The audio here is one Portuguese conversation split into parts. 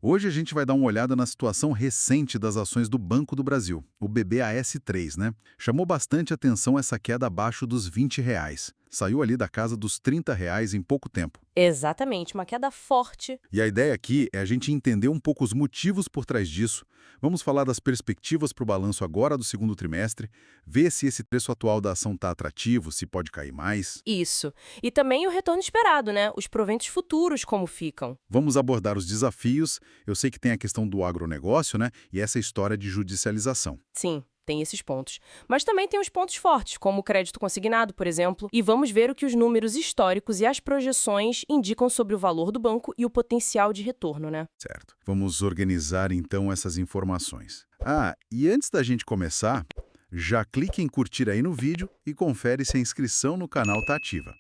Hoje a gente vai dar uma olhada na situação recente das ações do Banco do Brasil, o BBAS3, né? Chamou bastante atenção essa queda abaixo dos R$ 20. Saiu ali da casa dos R$ 30 em pouco tempo. Exatamente, uma queda forte. E a ideia aqui é a gente entender um pouco os motivos por trás disso. Vamos falar das perspectivas para o balanço agora do segundo trimestre, ver se esse preço atual da ação está atrativo, se pode cair mais. Isso. E também o retorno esperado, né? Os proventos futuros como ficam. Vamos abordar os desafios. Eu sei que tem a questão do agronegócio, né? E essa história de judicialização. Sim, tem esses pontos. Mas também tem os pontos fortes, como o crédito consignado, por exemplo, e vamos ver o que os números históricos e as projeções indicam sobre o valor do banco e o potencial de retorno, né? Certo. Vamos organizar então essas informações. Ah, e antes da gente começar, já clique em curtir aí no vídeo e confere se a inscrição no canal está ativa.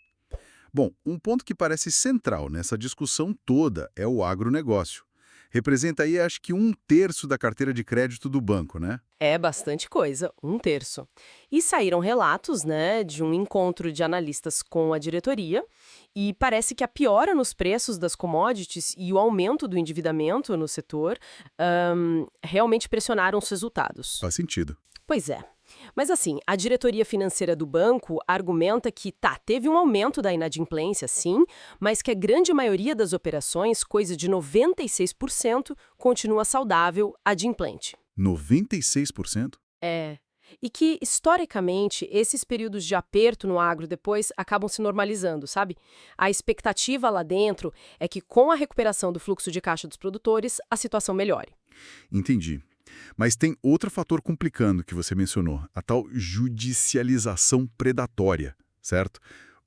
Bom, um ponto que parece central nessa discussão toda é o agronegócio. Representa aí, acho que 1/3 da carteira de crédito do banco, né? É bastante coisa, 1/3. E saíram relatos, né, de um encontro de analistas com a diretoria, e parece que a piora nos preços das commodities e o aumento do endividamento no setor realmente pressionaram os resultados. Faz sentido. Pois é. Mas assim, a diretoria financeira do banco argumenta que, teve um aumento da inadimplência, sim, mas que a grande maioria das operações, coisa de 96%, continua saudável, adimplente. 96%? É. E que, historicamente, esses períodos de aperto no agro depois acabam se normalizando, sabe? A expectativa lá dentro é que, com a recuperação do fluxo de caixa dos produtores, a situação melhore. Entendi. Mas tem outro fator complicando que você mencionou, a tal judicialização predatória, certo?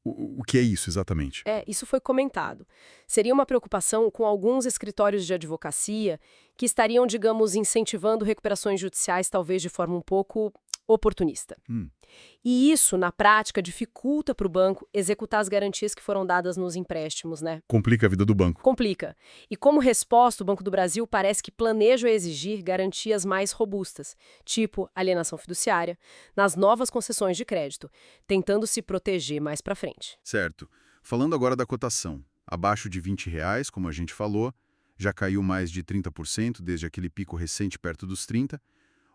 O que é isso exatamente? É, isso foi comentado. Seria uma preocupação com alguns escritórios de advocacia que estariam, digamos, incentivando recuperações judiciais, talvez de forma um pouco oportunista. Hum, E isso, na prática, dificulta para o banco executar as garantias que foram dadas nos empréstimos, né? complica a vida do banco. Complica. E como resposta, o Banco do Brasil parece que planeja exigir garantias mais robustas, tipo alienação fiduciária, nas novas concessões de crédito, tentando se proteger mais para frente. Certo. Falando agora da cotação, abaixo de R$ 20, como a gente falou, já caiu mais de 30% desde aquele pico recente perto dos 30.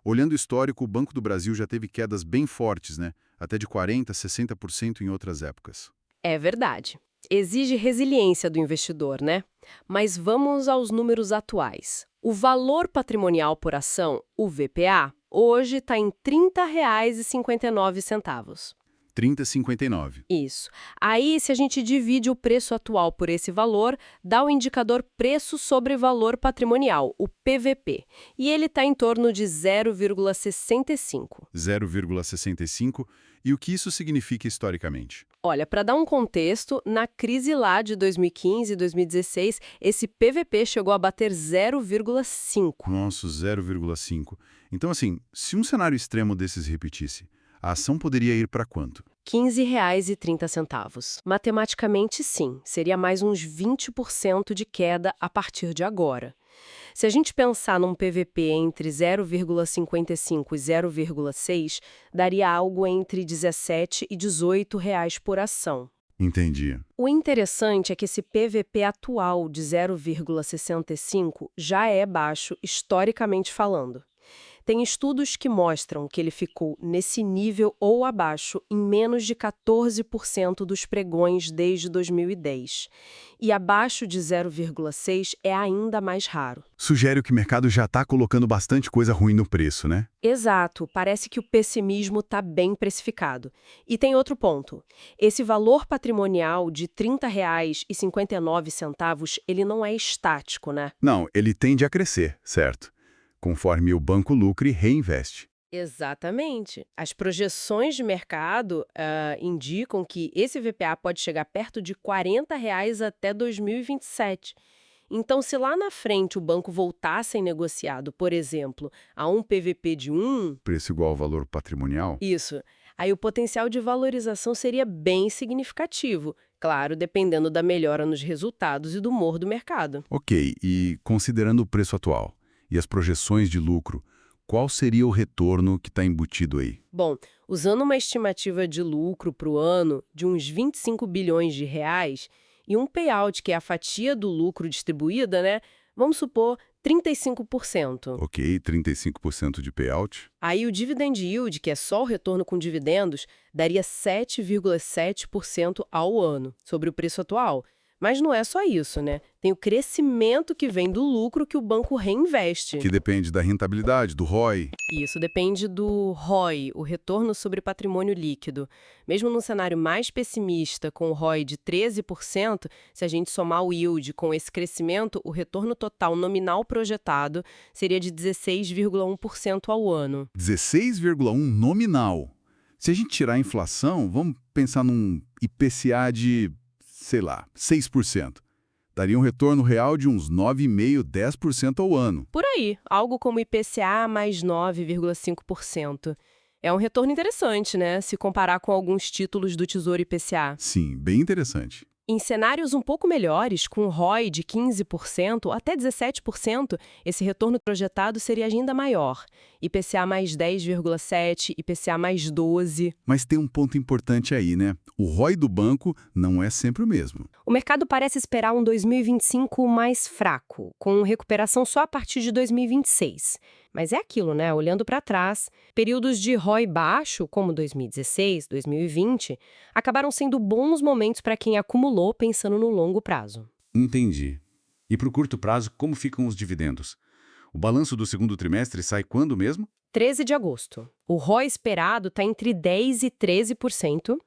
Olhando o histórico, o Banco do Brasil já teve quedas bem fortes, né? Até de 40%, 60% em outras épocas. É verdade. Exige resiliência do investidor, né? Mas vamos aos números atuais. O valor patrimonial por ação, o VPA, hoje está em R$ 30,59. 30,59. Isso. Aí, se a gente divide o preço atual por esse valor, dá o indicador preço sobre valor patrimonial, o PVP. E ele está em torno de 0,65. 0,65. E o que isso significa historicamente? Olha, para dar um contexto, na crise lá de 2015 e 2016, esse PVP chegou a bater 0,5. Nossa, 0,5. Então, assim, se um cenário extremo desses repetisse, a ação poderia ir para quanto? R$ 15,30. Matematicamente, sim, seria mais uns 20% de queda a partir de agora. Se a gente pensar num PVP entre 0,55 e 0,6, daria algo entre 17 e 18 reais por ação. Entendi. O interessante é que esse PVP atual de 0,65 já é baixo, historicamente falando. Tem estudos que mostram que ele ficou nesse nível ou abaixo em menos de 14% dos pregões desde 2010. E abaixo de 0,6 é ainda mais raro. Sugere que o mercado já está colocando bastante coisa ruim no preço, né? Exato, parece que o pessimismo está bem precificado. E tem outro ponto. Esse valor patrimonial de R$ 30,59, ele não é estático, né? Não, ele tende a crescer, certo? Conforme o banco lucre e reinveste. Exatamente. As projeções de mercado indicam que esse VPA pode chegar perto de R$ 40 até 2027. Então, se lá na frente o banco voltar a ser negociado, por exemplo, a um PVP de 1, Preço igual ao valor patrimonial? isso, aí o potencial de valorização seria bem significativo. Claro, dependendo da melhora nos resultados e do humor do mercado. Ok, e considerando o preço atual e as projeções de lucro, qual seria o retorno que está embutido aí? Bom, usando uma estimativa de lucro para o ano de uns 25 bilhões de reais e um payout que é a fatia do lucro distribuída, né? Vamos supor 35%. Ok, 35% de payout. Aí o dividend yield, que é só o retorno com dividendos, daria 7,7% ao ano, sobre o preço atual. Mas não é só isso, né? Tem o crescimento que vem do lucro que o banco reinveste. Que depende da rentabilidade, do ROI. E isso depende do ROI, o retorno sobre patrimônio líquido. Mesmo num cenário mais pessimista, com o ROI de 13%, se a gente somar o yield com esse crescimento, o retorno total nominal projetado seria de 16,1% ao ano. 16,1 nominal. Se a gente tirar a inflação, vamos pensar num IPCA de, sei lá, 6%. Daria um retorno real de uns 9,5%, 10% ao ano. Por aí, algo como IPCA mais 9,5%. É um retorno interessante, né? Se comparar com alguns títulos do Tesouro IPCA. Sim, bem interessante. Em cenários um pouco melhores, com ROI de 15% até 17%, esse retorno projetado seria ainda maior. IPCA mais 10,7%, IPCA mais 12%. Mas tem um ponto importante aí, né? O ROI do banco não é sempre o mesmo. O mercado parece esperar um 2025 mais fraco, com recuperação só a partir de 2026. Mas é aquilo, né? Olhando para trás, períodos de ROI baixo, como 2016, 2020, acabaram sendo bons momentos para quem acumulou pensando no longo prazo. Entendi. E para o curto prazo, como ficam os dividendos? O balanço do segundo trimestre sai quando mesmo? 13 de agosto. O ROI esperado está entre 10% e 13%,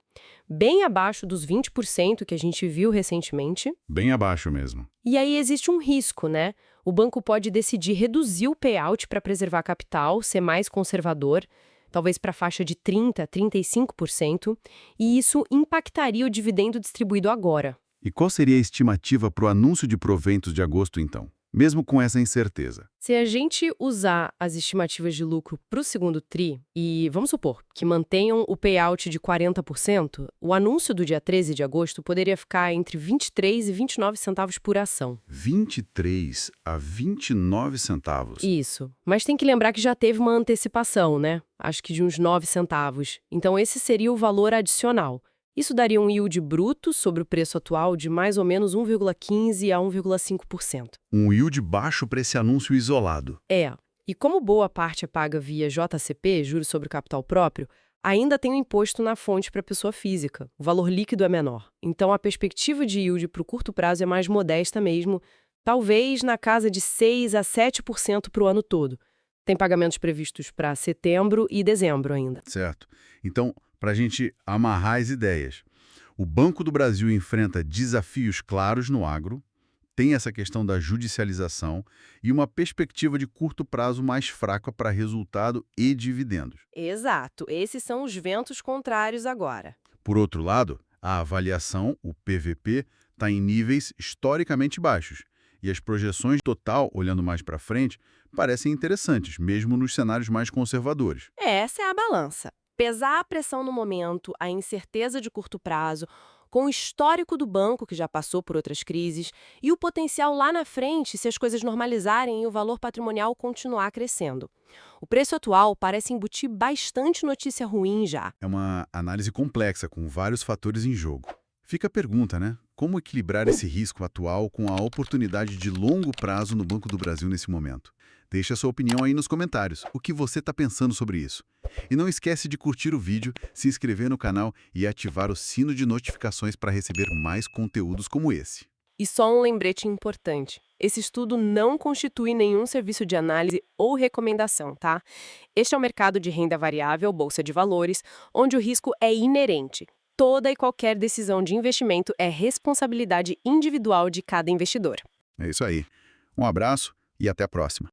bem abaixo dos 20% que a gente viu recentemente. Bem abaixo mesmo. E aí existe um risco, né? O banco pode decidir reduzir o payout para preservar capital, ser mais conservador, talvez para a faixa de 30% a 35%, e isso impactaria o dividendo distribuído agora. E qual seria a estimativa para o anúncio de proventos de agosto, então? Mesmo com essa incerteza. Se a gente usar as estimativas de lucro para o segundo TRI, e vamos supor que mantenham o payout de 40%, o anúncio do dia 13 de agosto poderia ficar entre 23 e 29 centavos por ação. 23 a 29 centavos. Isso. Mas tem que lembrar que já teve uma antecipação, né? Acho que de uns 9 centavos. Então esse seria o valor adicional. Isso daria um yield bruto sobre o preço atual de mais ou menos 1,15% a 1,5%. Um yield baixo para esse anúncio isolado. É. E como boa parte é paga via JCP, juros sobre o capital próprio, ainda tem o imposto na fonte para a pessoa física. O valor líquido é menor. Então a perspectiva de yield para o curto prazo é mais modesta mesmo, talvez na casa de 6% a 7% para o ano todo. Tem pagamentos previstos para setembro e dezembro ainda. Certo. Então, para a gente amarrar as ideias, o Banco do Brasil enfrenta desafios claros no agro, tem essa questão da judicialização e uma perspectiva de curto prazo mais fraca para resultado e dividendos. Exato. Esses são os ventos contrários agora. Por outro lado, a avaliação, o PVP, está em níveis historicamente baixos. E as projeções total, olhando mais para frente, parecem interessantes, mesmo nos cenários mais conservadores. Essa é a balança. Pesar a pressão no momento, a incerteza de curto prazo, com o histórico do banco, que já passou por outras crises, e o potencial lá na frente se as coisas normalizarem e o valor patrimonial continuar crescendo. O preço atual parece embutir bastante notícia ruim já. É uma análise complexa, com vários fatores em jogo. Fica a pergunta, né? Como equilibrar esse risco atual com a oportunidade de longo prazo no Banco do Brasil nesse momento? Deixe a sua opinião aí nos comentários. O que você está pensando sobre isso? E não esquece de curtir o vídeo, se inscrever no canal e ativar o sino de notificações para receber mais conteúdos como esse. E só um lembrete importante. Esse estudo não constitui nenhum serviço de análise ou recomendação, tá? Este é o mercado de renda variável, bolsa de valores, onde o risco é inerente. Toda e qualquer decisão de investimento é responsabilidade individual de cada investidor. É isso aí. Um abraço e até a próxima.